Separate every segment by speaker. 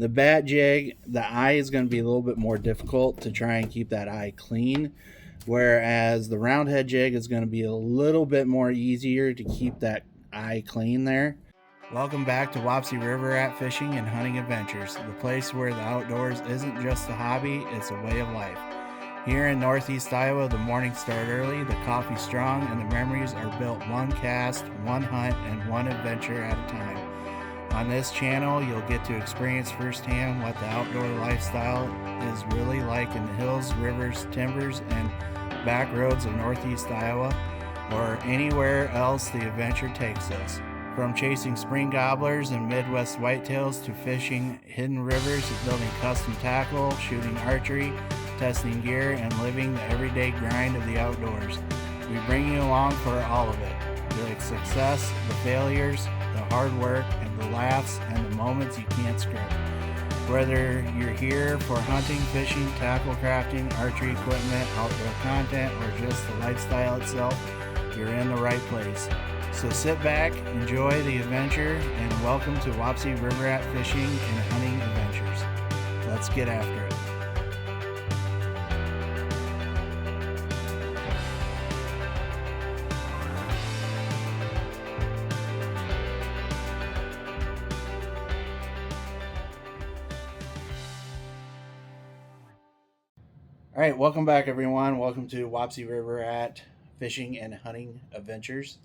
Speaker 1: The bat jig, the eye is going to be a little bit more difficult to try and keep that eye clean, whereas the roundhead jig is going to be a little bit more easier to keep that eye clean there. Welcome back to Wapsie River Rat Fishing and Hunting Adventures, the place where the outdoors isn't just a hobby, it's a way of life. Here in Northeast Iowa, the mornings start early, the coffee's strong, and the memories are built one cast, one hunt, and one adventure at a time. On this channel, you'll get to experience firsthand what the outdoor lifestyle is really like in the hills, rivers, timbers, and back roads of Northeast Iowa, or anywhere else the adventure takes us. From chasing spring gobblers and Midwest whitetails to fishing hidden rivers, building custom tackle, shooting archery, testing gear, and living the everyday grind of the outdoors. We bring you along for all of it. The success, the failures, the hard work, and the laughs, and the moments you can't script. Whether you're here for hunting, fishing, tackle crafting, archery equipment, outdoor content, or just the lifestyle itself, you're in the right place. So sit back, enjoy the adventure, and welcome to Wapsie River Rat Fishing and Hunting Adventures. Let's get after it. All right, welcome back, everyone. Welcome to Wapsie River Rat Fishing and Hunting Adventures.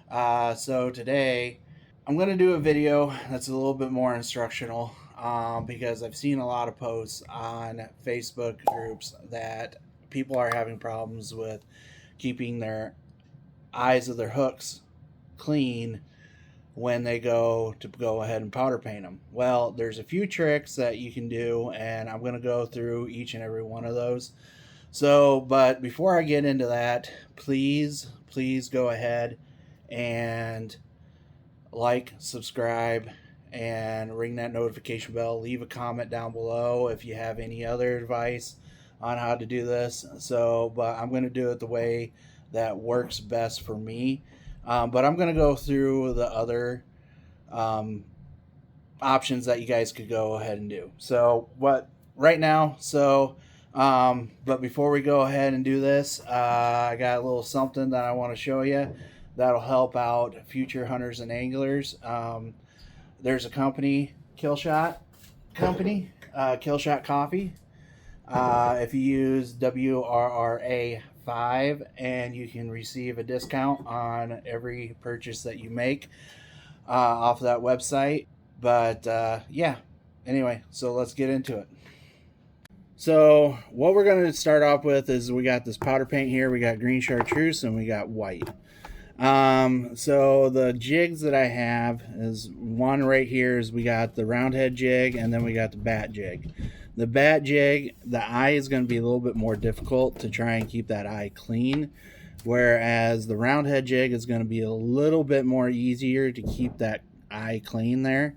Speaker 1: So today I'm going to do a video that's a little bit more instructional because I've seen a lot of posts on Facebook groups that people are having problems with keeping their eyes of their hooks clean when they go ahead and powder paint them. Well, there's a few tricks that you can do, and I'm going to go through each and every one of those. So, but before I get into that, please go ahead and like, subscribe, and ring that notification bell. Leave a comment down below if you have any other advice on how to do this. So, but I'm going to do it the way that works best for me. But I'm going to go through the other options that you guys could go ahead and do. So but before we go ahead and do this, I got a little something that I want to show you that'll help out future hunters and anglers. There's a company, Killshot Coffee. If you use WRRA5, and you can receive a discount on every purchase that you make off of that website. But yeah, anyway, so let's get into it. So what we're going to start off with is we got this powder paint here. We got green chartreuse and we got white. So the jigs that I have is one right here is we got the roundhead jig, and then we got the bat jig. The bat jig, the eye is going to be a little bit more difficult to try and keep that eye clean, whereas the roundhead jig is going to be a little bit more easier to keep that eye clean there.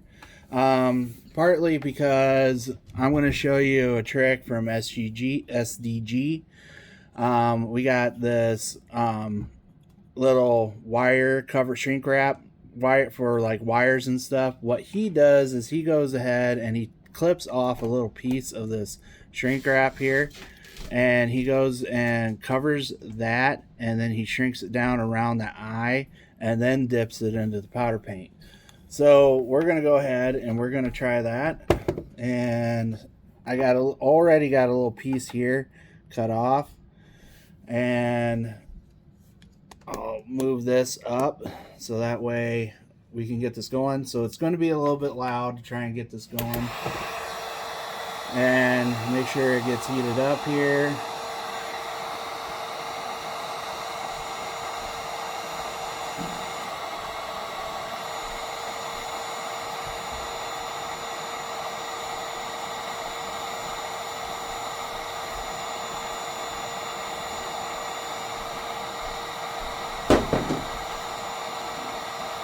Speaker 1: Partly because I'm going to show you a trick from SDG. We got this little wire cover shrink wrap wire for like wires and stuff. What he does is he goes ahead and he clips off a little piece of this shrink wrap here, and he goes and covers that, and then he shrinks it down around the eye and then dips it into the powder paint. So we're going to go ahead and we're going to try that. And I already got a little piece here cut off, and I'll move this up so that way we can get this going. So it's going to be a little bit loud to try and get this going, and make sure it gets heated up here.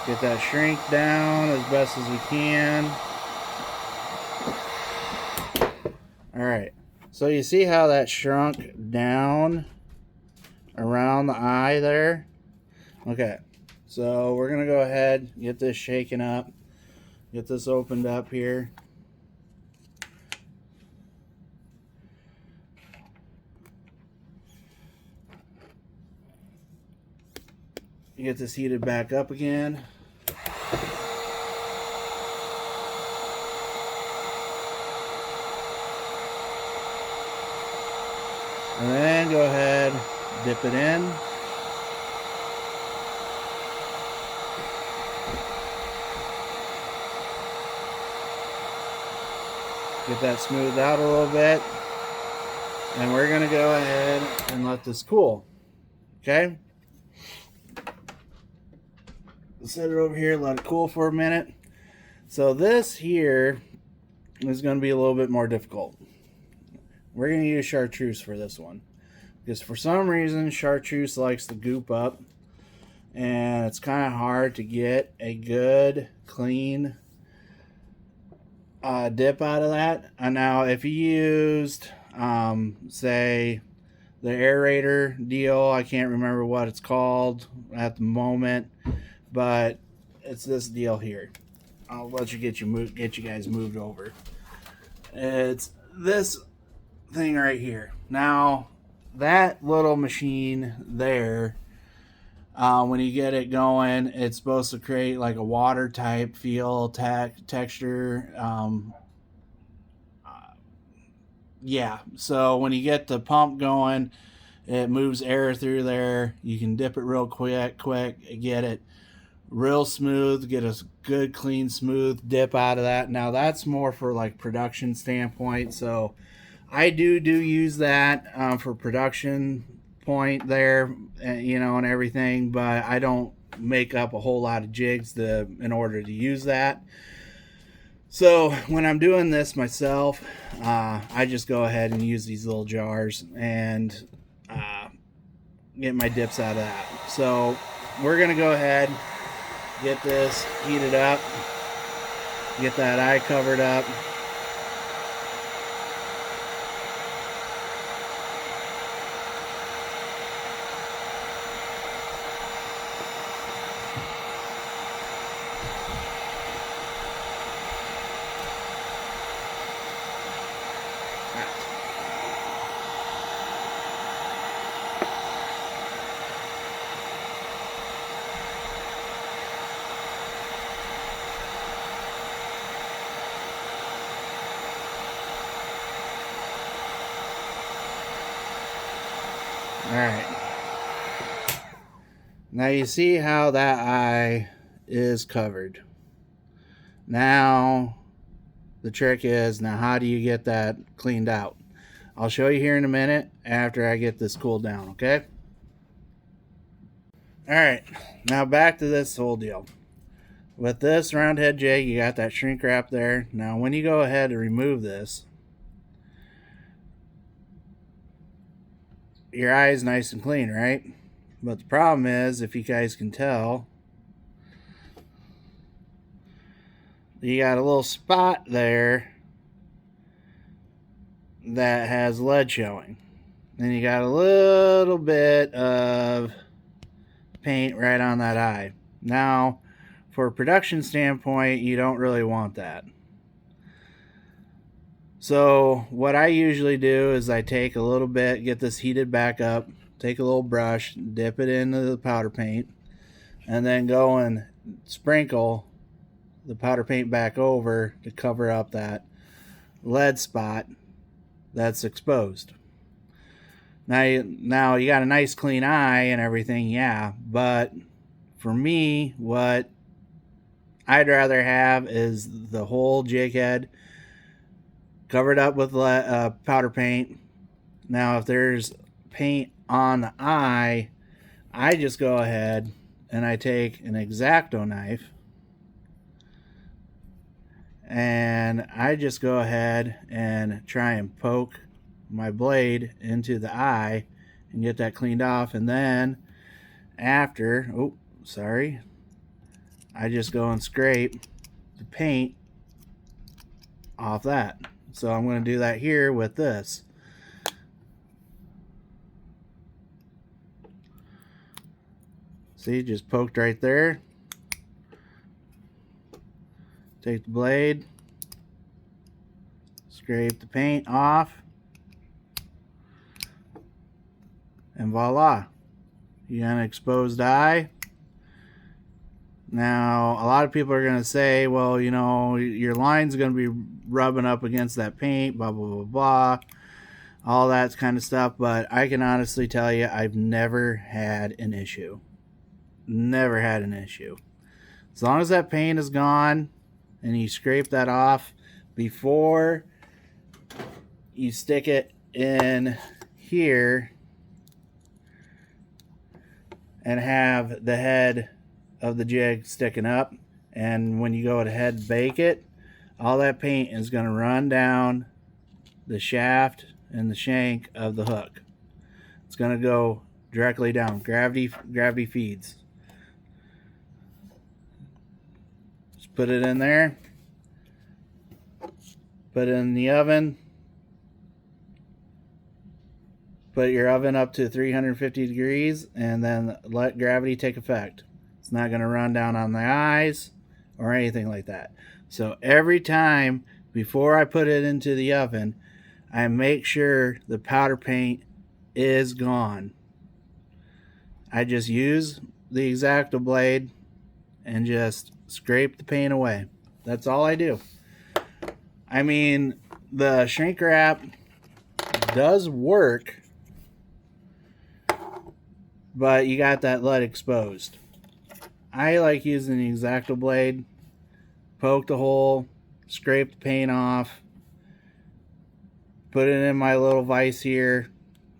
Speaker 1: Get that shrink down as best as we can. Alright, so you see how that shrunk down around the eye there? Okay, so we're going to go ahead and get this shaken up. Get this opened up here. Get this heated back up again. And then go ahead, dip it in. Get that smoothed out a little bit. And we're going to go ahead and let this cool. Okay? Set it over here, let it cool for a minute. So this here is going to be a little bit more difficult. We're going to use chartreuse for this one. Because for some reason, chartreuse likes to goop up. And it's kind of hard to get a good, clean dip out of that. And now, if you used, say, the aerator deal, I can't remember what it's called at the moment, but it's this deal here. I'll let you get you guys moved over. It's this thing right here. Now, that little machine there, when you get it going, it's supposed to create like a water type feel, texture. Yeah, so when you get the pump going, it moves air through there. You can dip it real quick, get it real smooth, get a good, clean, smooth dip out of that. Now, that's more for like production standpoint, so I do use that for production point there, you know, and everything, but I don't make up a whole lot of jigs in order to use that. So when I'm doing this myself, I just go ahead and use these little jars and get my dips out of that. So we're gonna go ahead, get this heated up, get that eye covered up. Alright. Now you see how that eye is covered. Now, the trick is, now how do you get that cleaned out? I'll show you here in a minute after I get this cooled down, okay? Alright, now back to this whole deal. With this round head jig, you got that shrink wrap there. Now when you go ahead to remove this, your eye is nice and clean, right? But the problem is, if you guys can tell, you got a little spot there that has lead showing. Then you got a little bit of paint right on that eye. Now, for a production standpoint, you don't really want that. So what I usually do is I take a little bit, get this heated back up, take a little brush, dip it into the powder paint, and then go and sprinkle the powder paint back over to cover up that lead spot that's exposed. Now you got a nice clean eye and everything, yeah, but for me, what I'd rather have is the whole jig head covered up with powder paint. Now, if there's paint on the eye, I just go ahead and I take an X-Acto knife and I just go ahead and try and poke my blade into the eye and get that cleaned off. And then after, I just go and scrape the paint off that. So I'm going to do that here with this. See, just poked right there. Take the blade, scrape the paint off, and voila, you got an exposed eye Now, a lot of people are going to say, well, you know, your line's going to be rubbing up against that paint, blah, blah, blah, blah, all that kind of stuff. But I can honestly tell you, I've never had an issue. Never had an issue. As long as that paint is gone and you scrape that off before you stick it in here and have the head of the jig sticking up, and when you go ahead and bake it, all that paint is going to run down the shaft and the shank of the hook. It's going to go directly down. Gravity feeds. Just put it in there, put it in the oven, put your oven up to 350 degrees, and then let gravity take effect. It's not going to run down on the eyes or anything like that. So every time before I put it into the oven, I make sure the powder paint is gone. I just use the X-Acto blade and just scrape the paint away. That's all I do. I mean, the shrink wrap does work, but you got that lead exposed. I like using the X-Acto blade, poke the hole, scrape the paint off, put it in my little vise here,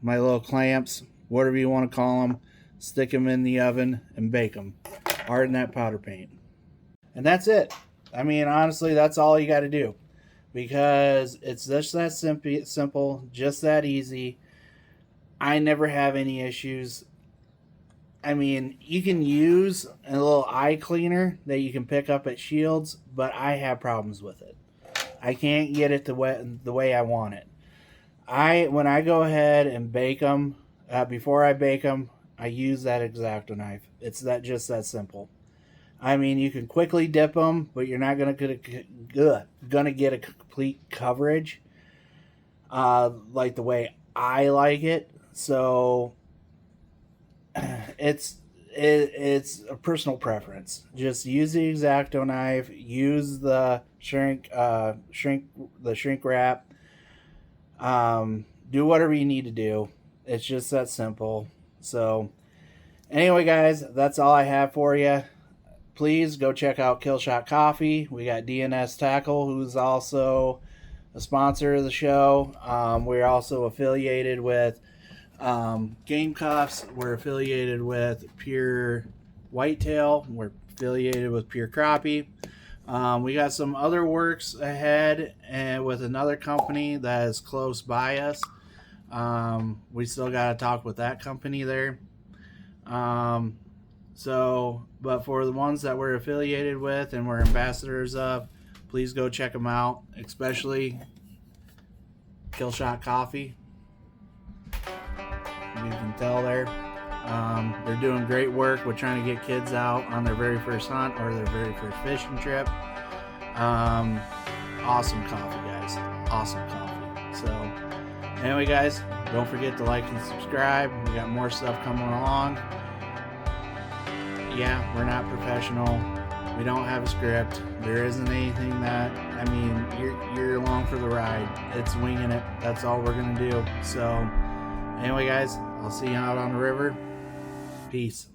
Speaker 1: my little clamps, whatever you want to call them, stick them in the oven and bake them. Harden that powder paint. And that's it. I mean, honestly, that's all you got to do, because it's just that simple, just that easy. I never have any issues. I mean, you can use a little eye cleaner that you can pick up at Shields, but I have problems with it. I can't get it the way I want it. When I go ahead and bake them, before I bake them, I use that X-Acto knife. It's just that simple. I mean, you can quickly dip them, but you're not gonna get a complete coverage like the way I like it. So it's a personal preference. Just use the X-Acto knife, use the shrink wrap. Do whatever you need to do. It's just that simple. So anyway, guys, that's all I have for you. Please go check out Killshot Coffee. We got DNS Tackle, who's also a sponsor of the show. We're also affiliated with Game Cuffs. We're affiliated with Pure Whitetail. We're affiliated with Pure Crappie. We got some other works ahead and with another company that is close by us. We still got to talk with that company there. But for the ones that we're affiliated with and we're ambassadors of, please go check them out, especially Killshot Coffee. You can tell there. They're doing great work with trying to get kids out on their very first hunt or their very first fishing trip. Awesome coffee, guys. Awesome coffee. So, anyway, guys, don't forget to like and subscribe. We got more stuff coming along. Yeah, we're not professional. We don't have a script. There isn't anything that, I mean, you're along for the ride. It's winging it. That's all we're going to do. So, anyway, guys, I'll see you out on the river. Peace.